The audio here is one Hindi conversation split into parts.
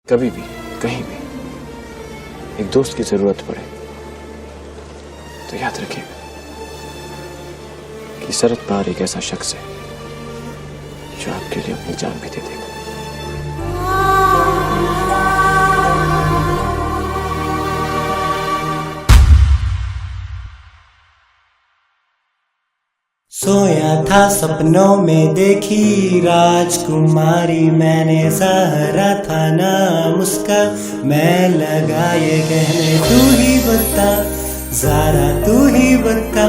कभी भी कहीं भी एक दोस्त की जरूरत पड़े तो याद रखिएगा कि शरद पवार एक ऐसा शख्स है जो आपके लिए अपनी जान भी दे देगा। सोया था सपनों में देखी राजकुमारी, मैंने सहारा था नाम उसका, मैं लगा ये कहने तू ही बता जरा तू ही बता,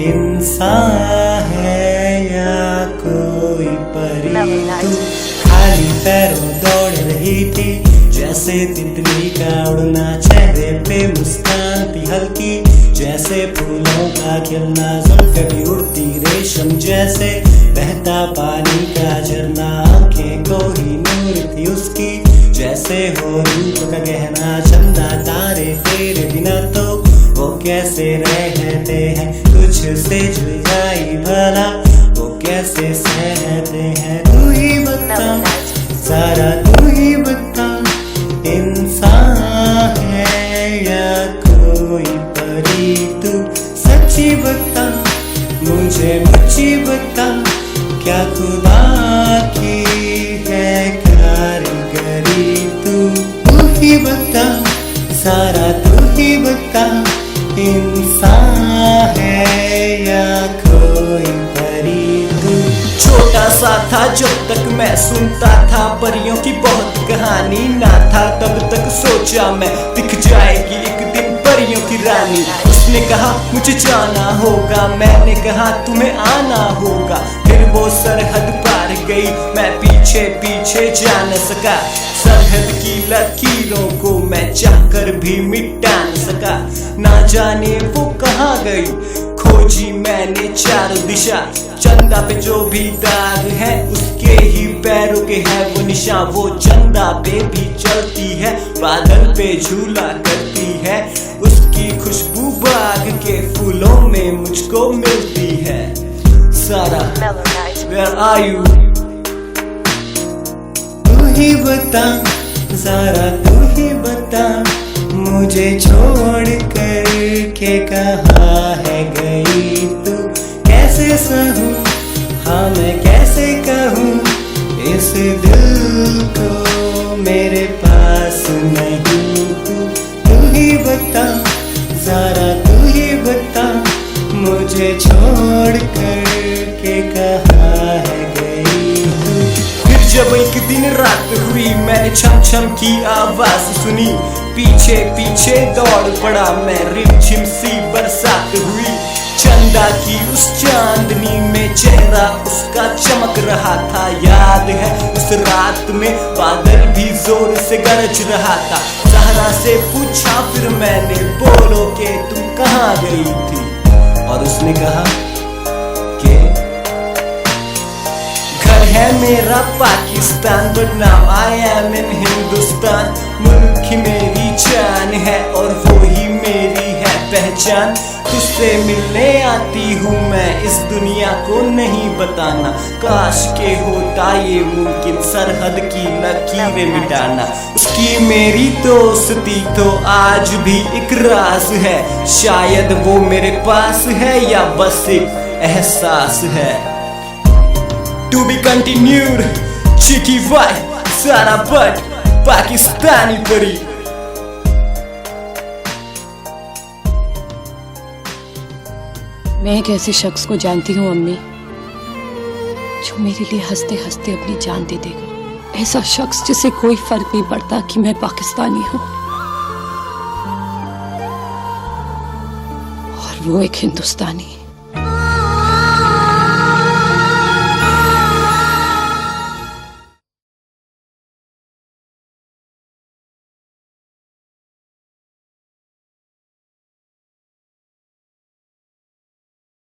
इंसान है या कोई परी तू। खाली पैरों दौड़ रही थी जैसे तितली का उड़ना, चेहरे पे मुस्कान थी हल्की जैसे फूलों का खिलना, जुल्फें भी उड़ती रेशम जैसे बहता पानी का झरना, आंखें को ही नूर थी उसकी जैसे हो रूप का गहना, चंदा तारे तेरे बिना तो वो कैसे रहते हैं, कुछ से जुदाई भला वो कैसे सहते हैं। तू ही बता सारा तू ही बता, इंसान है या कोई परी तू, सच्ची बता मुझे सच्ची बता, क्या खुदा की है कारीगरी तू। तू ही बता सारा तू ही बता, इंसान है या कोई परी तू। छोटा सा था जब तक मैं सुनता था परियों की बहुत कहानी, ना था तब तक सोचा मैं दिख जाएगी एक दिन परियों की रानी। उसने कहा मुझे जाना होगा, मैंने कहा तुम्हें आना होगा, फिर वो सरहद पार गई मैं पीछे पीछे जा न सका, सरहद की लकीरों को मैं चाहकर भी मिटा न सका, ना जाने वो कहाँ गई खोजी मैंने चारों दिशा, चंदा पे जो भी दाग है उसके ही पैरों के है वो निशान, वो चंदा पे भी चलती है बादल पे झूला करती है, उसकी खुशबू बाग के फूलों में मुझको मिलती है। सारा where are you? तू ही बता सारा तू ही बता, मुझे छोड़ कर के कहाँ है गई तू, कैसे सहूं हाँ मैं कैसे कहूँ इस दिल को मेरे पास नहीं तू। तू ही बता जरा तू ही बता, मुझे छोड़ कर के कहाँ है गई तू। फिर जब एक दिन रात हुई मैंने छम छम की आवाज सुनी, पीछे पीछे दौड़ पड़ा मैं, रिमझिम सी बरसात हुई, चंदा की उस चांदनी में चेहरा उसका चमक रहा था, याद है उस रात में बादल भी जोर से गरज रहा था, सहरा से पूछा फिर मैंने बोलो के तुम कहाँ गई थी, और उसने कहा कि घर है मेरा Pakistan but now I am in Hindustan, मुल्क ही मेरी जान है और वो ही मेरी है पहचान, तुझसे मिलने आती हूँ मैं इस दुनिया को नहीं बताना, काश के होता ये मुमकिन सरहद की लकीरें मिटाना, उसकी मेरी दोस्ती तो आज भी एक राज है, शायद वो मेरे पास है या बस एक एहसास है। To be continued, Cheeky Vibe, सारा बट पाकिस्तानी परी। मैं एक ऐसे शख्स को जानती हूँ अम्मी जो मेरे लिए हंसते हंसते अपनी जान दे देगा, ऐसा शख्स जिसे कोई फर्क नहीं पड़ता कि मैं पाकिस्तानी हूँ और वो एक हिंदुस्तानी।